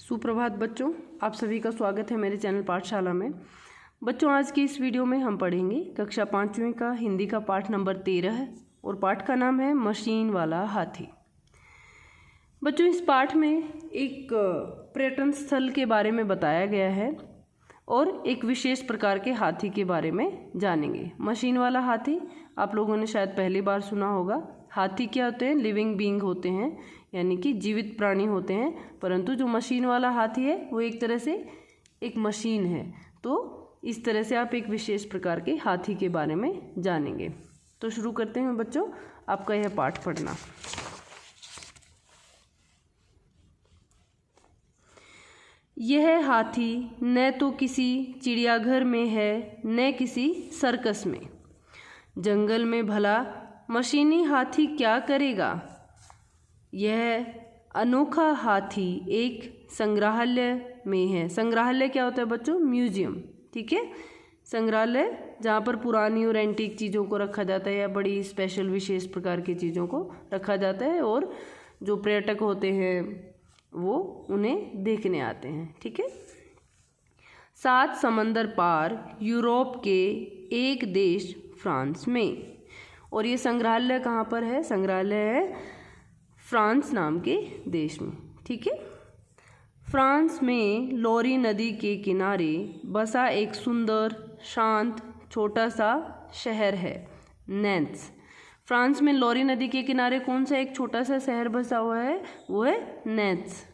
सुप्रभात बच्चों, आप सभी का स्वागत है मेरे चैनल पाठशाला में। बच्चों, आज की इस वीडियो में हम पढ़ेंगे कक्षा 5वीं का हिंदी का पाठ नंबर 13 है और पाठ का नाम है मशीन वाला हाथी। बच्चों, इस पाठ में एक पर्यटन स्थल के बारे में बताया गया है और एक विशेष प्रकार के हाथी के बारे में जानेंगे। मशीन वाला हाथी आप लोगों ने शायद पहली बार सुना होगा। हाथी क्या होते हैं? लिविंग बीइंग होते हैं, यानी कि जीवित प्राणी होते हैं। परंतु जो मशीन वाला हाथी है वो एक तरह से एक मशीन है। तो इस तरह से आप एक विशेष प्रकार के हाथी के बारे में जानेंगे। तो शुरू करते हैं बच्चों आपका यह पाठ पढ़ना। यह हाथी न तो किसी चिड़ियाघर में है न किसी सर्कस में। जंगल में भला मशीनी हाथी क्या करेगा? यह अनोखा हाथी एक संग्रहालय में है। संग्रहालय क्या होता है बच्चों? म्यूजियम। ठीक है, संग्रहालय जहाँ पर पुरानी और एंटीक चीज़ों को रखा जाता है या बड़ी स्पेशल विशेष प्रकार की चीज़ों को रखा जाता है और जो पर्यटक होते हैं वो उन्हें देखने आते हैं। ठीक है। 7 समंदर पार यूरोप के एक देश फ्रांस में। और ये संग्रहालय कहाँ पर है? संग्रहालय है फ्रांस नाम के देश में। ठीक है। फ्रांस में लोरी नदी के किनारे बसा एक सुंदर शांत छोटा सा शहर है, नैन्स। फ्रांस में लोरी नदी के किनारे कौन सा एक छोटा सा शहर बसा हुआ है? वो है नैन्स।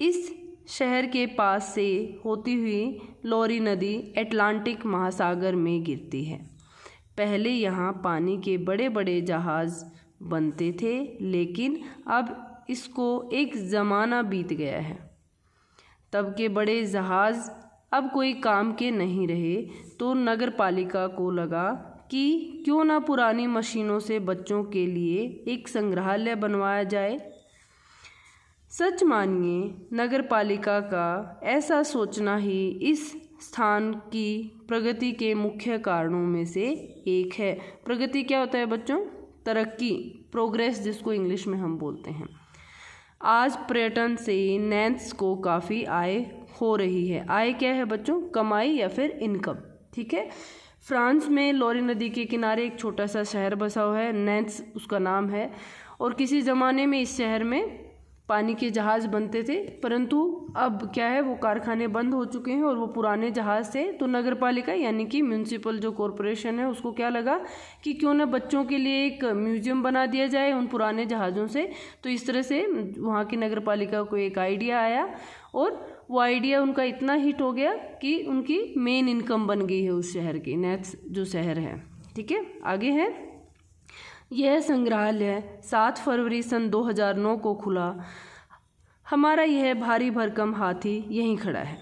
इस शहर के पास से होती हुई लोरी नदी अटलांटिक महासागर में गिरती है। पहले यहाँ पानी के बड़े बड़े जहाज़ बनते थे, लेकिन अब इसको एक ज़माना बीत गया है। तब के बड़े जहाज़ अब कोई काम के नहीं रहे, तो नगर पालिका को लगा कि क्यों ना पुरानी मशीनों से बच्चों के लिए एक संग्रहालय बनवाया जाए। सच मानिए, नगर पालिका का ऐसा सोचना ही इस स्थान की प्रगति के मुख्य कारणों में से एक है। प्रगति क्या होता है बच्चों? तरक्की, प्रोग्रेस जिसको इंग्लिश में हम बोलते हैं। आज पर्यटन से नैन्स को काफ़ी आय हो रही है। आय क्या है बच्चों? कमाई या फिर इनकम। ठीक है। फ्रांस में लोरी नदी के किनारे एक छोटा सा शहर बसा हुआ है, नैन्स उसका नाम है। और किसी ज़माने में इस शहर में पानी के जहाज़ बनते थे, परंतु अब क्या है, वो कारखाने बंद हो चुके हैं और वो पुराने जहाज़ थे। तो नगर पालिका यानी कि म्यूनसिपल जो कॉरपोरेशन है उसको क्या लगा कि क्यों ना बच्चों के लिए एक म्यूजियम बना दिया जाए उन पुराने जहाज़ों से। तो इस तरह से वहाँ की नगर पालिका को एक आइडिया आया और वो आइडिया उनका इतना हिट हो गया कि उनकी मेन इनकम बन गई है उस शहर की, नैन्स जो शहर है। ठीक है, आगे है। यह संग्रहालय 7 फरवरी सन 2009 को खुला। हमारा यह भारी भरकम हाथी यहीं खड़ा है।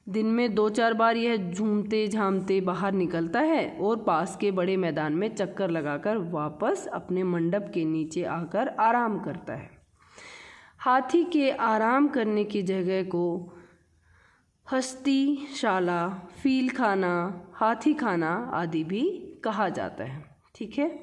दिन में 2-4 बार यह झूमते झामते बाहर निकलता है और पास के बड़े मैदान में चक्कर लगाकर वापस अपने मंडप के नीचे आकर आराम करता है। हाथी के आराम करने की जगह को हस्तीशाला, फील खाना, हाथी खाना आदि भी कहा जाता है। ठीक है।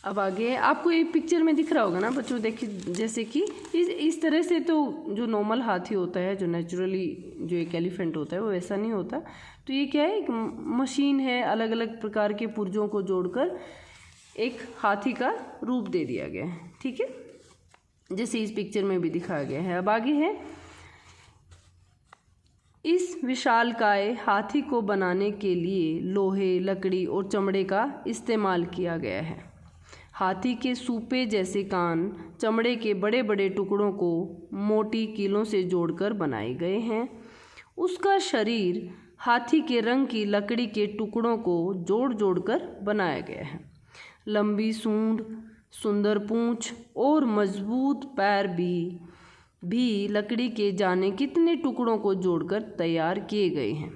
अब आगे आपको ये पिक्चर में दिख रहा होगा ना बच्चों, देखिए जैसे कि इस तरह से तो जो नॉर्मल हाथी होता है, जो नेचुरली जो एक एलिफेंट होता है वो वैसा नहीं होता। तो ये क्या है? एक मशीन है, अलग अलग प्रकार के पुर्जों को जोड़कर एक हाथी का रूप दे दिया गया है। ठीक है, जैसे इस पिक्चर में भी दिखाया गया है। अब आगे है। इस विशालकाय हाथी को बनाने के लिए लोहे, लकड़ी और चमड़े का इस्तेमाल किया गया है। हाथी के सूपे जैसे कान चमड़े के बड़े बड़े टुकड़ों को मोटी कीलों से जोड़कर बनाए गए हैं। उसका शरीर हाथी के रंग की लकड़ी के टुकड़ों को जोड़ जोड़कर बनाया गया है। लंबी सूंड, सुंदर पूंछ और मजबूत पैर भी लकड़ी के जाने कितने टुकड़ों को जोड़कर तैयार किए गए हैं।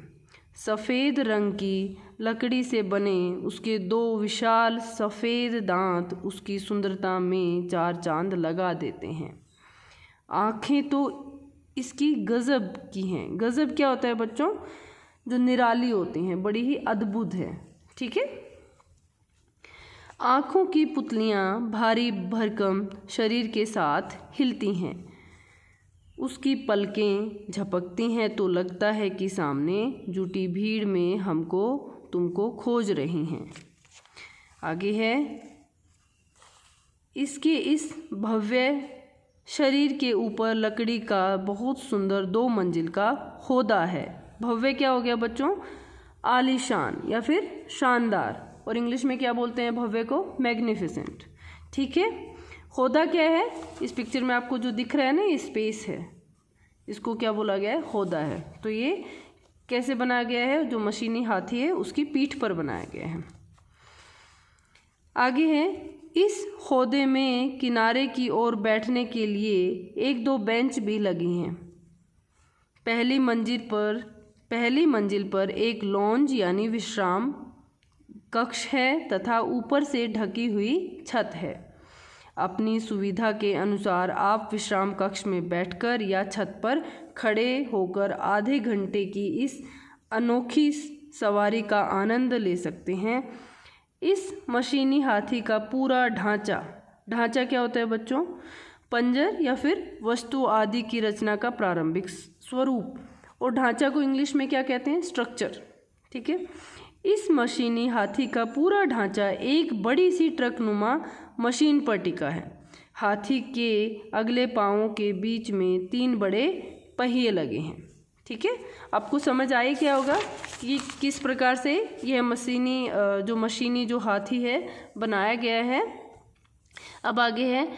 सफ़ेद रंग की लकड़ी से बने उसके 2 विशाल सफ़ेद दांत उसकी सुंदरता में 4 चांद लगा देते हैं। आँखें तो इसकी गज़ब की हैं। गज़ब क्या होता है बच्चों? जो निराली होती हैं, बड़ी ही अद्भुत है। ठीक है। आँखों की पुतलियाँ भारी भरकम शरीर के साथ हिलती हैं। उसकी पलकें झपकती हैं तो लगता है कि सामने जुटी भीड़ में हमको तुमको खोज रही हैं। आगे है, इसके इस भव्य शरीर के ऊपर लकड़ी का बहुत सुंदर 2 मंजिल का होदा है। भव्य क्या हो गया बच्चों? आलीशान या फिर शानदार, और इंग्लिश में क्या बोलते हैं भव्य को? मैग्निफिसेंट। ठीक है, होदा क्या है? इस पिक्चर में आपको जो दिख रहा है ना, ये स्पेस है, इसको क्या बोला गया है? होदा है। तो ये कैसे बनाया गया है? जो मशीनी हाथी है उसकी पीठ पर बनाया गया है। आगे है, इस होदे में किनारे की ओर बैठने के लिए 1-2 बेंच भी लगी हैं। पहली मंजिल पर एक लॉन्ज यानी विश्राम कक्ष है तथा ऊपर से ढकी हुई छत है। अपनी सुविधा के अनुसार आप विश्राम कक्ष में बैठकर या छत पर खड़े होकर आधे घंटे की इस अनोखी सवारी का आनंद ले सकते हैं। इस मशीनी हाथी का पूरा ढांचा क्या होता है बच्चों? पंजर या फिर वस्तु आदि की रचना का प्रारंभिक स्वरूप, और ढांचा को इंग्लिश में क्या कहते हैं? स्ट्रक्चर। ठीक है, इस मशीनी हाथी का पूरा ढांचा एक बड़ी सी ट्रकनुमा मशीन पर टिका है। हाथी के अगले पांवों के बीच में 3 बड़े पहिए लगे हैं। ठीक है, आपको समझ आए क्या होगा कि किस प्रकार से यह मशीनी जो हाथी है बनाया गया है। अब आगे है,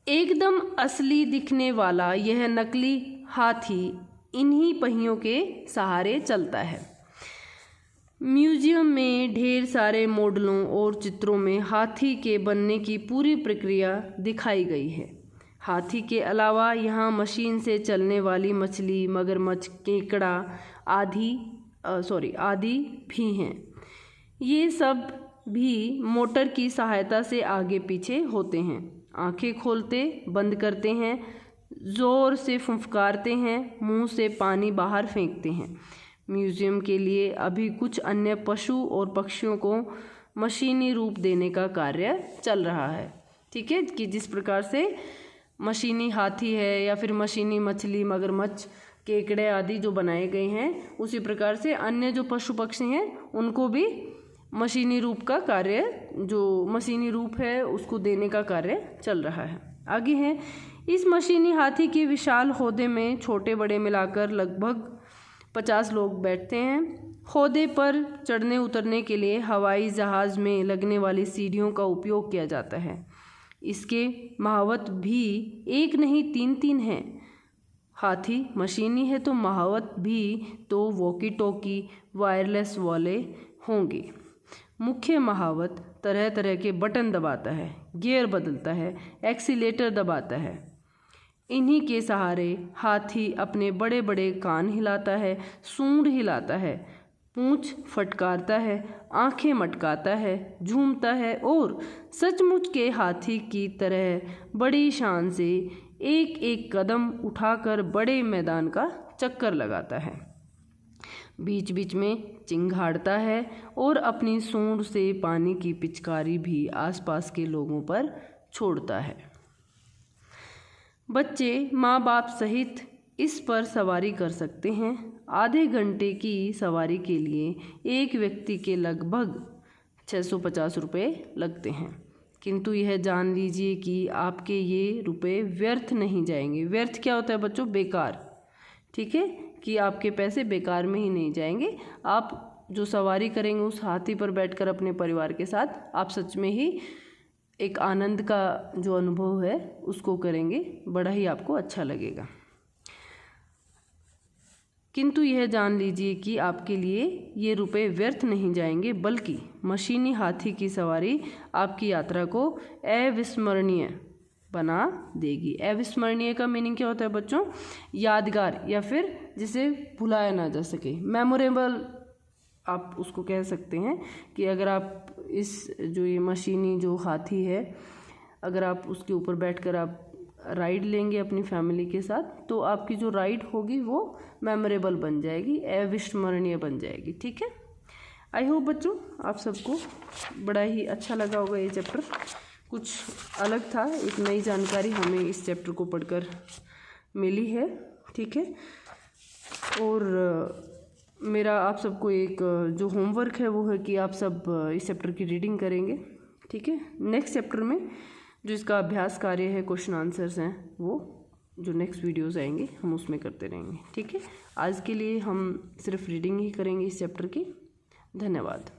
एकदम असली दिखने वाला यह नकली हाथी इन्हीं पहियों के सहारे चलता है। म्यूजियम में ढेर सारे मॉडलों और चित्रों में हाथी के बनने की पूरी प्रक्रिया दिखाई गई है। हाथी के अलावा यहाँ मशीन से चलने वाली मछली, मगरमच्छ, केकड़ा आदि भी हैं। ये सब भी मोटर की सहायता से आगे पीछे होते हैं। आंखें खोलते बंद करते हैं, जोर से फुफकारते हैं, मुंह से पानी बाहर फेंकते हैं। म्यूजियम के लिए अभी कुछ अन्य पशु और पक्षियों को मशीनी रूप देने का कार्य चल रहा है। ठीक है, कि जिस प्रकार से मशीनी हाथी है या फिर मशीनी मछली, मगरमच्छ, केकड़े आदि जो बनाए गए हैं, उसी प्रकार से अन्य जो पशु पक्षी हैं उनको भी मशीनी रूप का कार्य, जो मशीनी रूप है उसको देने का कार्य चल रहा है। आगे है, इस मशीनी हाथी के विशाल होदे में छोटे बड़े मिलाकर लगभग 50 लोग बैठते हैं। होदे पर चढ़ने उतरने के लिए हवाई जहाज़ में लगने वाली सीढ़ियों का उपयोग किया जाता है। इसके महावत भी 1 नहीं 3 हैं। हाथी मशीनी है तो महावत भी तो वॉकी टॉकी वायरलेस वाले होंगे। मुख्य महावत तरह तरह के बटन दबाता है, गियर बदलता है, एक्सीलेटर दबाता है। इन्हीं के सहारे हाथी अपने बड़े बड़े कान हिलाता है, सूंड हिलाता है, पूंछ फटकारता है, आंखें मटकाता है, झूमता है और सचमुच के हाथी की तरह बड़ी शान से एक एक कदम उठाकर बड़े मैदान का चक्कर लगाता है। बीच बीच में चिंघाड़ता है और अपनी सूंड से पानी की पिचकारी भी आसपास के लोगों पर छोड़ता है। बच्चे माँ बाप सहित इस पर सवारी कर सकते हैं। आधे घंटे की सवारी के लिए एक व्यक्ति के लगभग 650 रुपये लगते हैं, किंतु यह जान लीजिए कि आपके ये रुपए व्यर्थ नहीं जाएंगे। व्यर्थ क्या होता है बच्चों? बेकार। ठीक है, कि आपके पैसे बेकार में ही नहीं जाएंगे। आप जो सवारी करेंगे उस हाथी पर बैठकर अपने परिवार के साथ, आप सच में ही एक आनंद का जो अनुभव है उसको करेंगे, बड़ा ही आपको अच्छा लगेगा। किंतु यह जान लीजिए कि आपके लिए ये रुपए व्यर्थ नहीं जाएंगे, बल्कि मशीनी हाथी की सवारी आपकी यात्रा को अविस्मरणीय बना देगी। अविस्मरणीय का मीनिंग क्या होता है बच्चों? यादगार या फिर जिसे भुलाया ना जा सके, मेमोरेबल आप उसको कह सकते हैं। कि अगर आप ये मशीनी जो हाथी है, अगर आप उसके ऊपर बैठकर आप राइड लेंगे अपनी फैमिली के साथ, तो आपकी जो राइड होगी वो मेमोरेबल बन जाएगी, अविस्मरणीय बन जाएगी। ठीक है, आई होप बच्चों आप सबको बड़ा ही अच्छा लगा होगा। ये चैप्टर कुछ अलग था, एक नई जानकारी हमें इस चैप्टर को पढ़कर मिली है, ठीक है। और मेरा आप सबको एक जो होमवर्क है वो है कि आप सब इस चैप्टर की रीडिंग करेंगे, ठीक है। नेक्स्ट चैप्टर में जो इसका अभ्यास कार्य है, क्वेश्चन आंसर्स हैं, वो जो नेक्स्ट वीडियोस आएंगे हम उसमें करते रहेंगे, ठीक है। आज के लिए हम सिर्फ रीडिंग ही करेंगे इस चैप्टर की। धन्यवाद।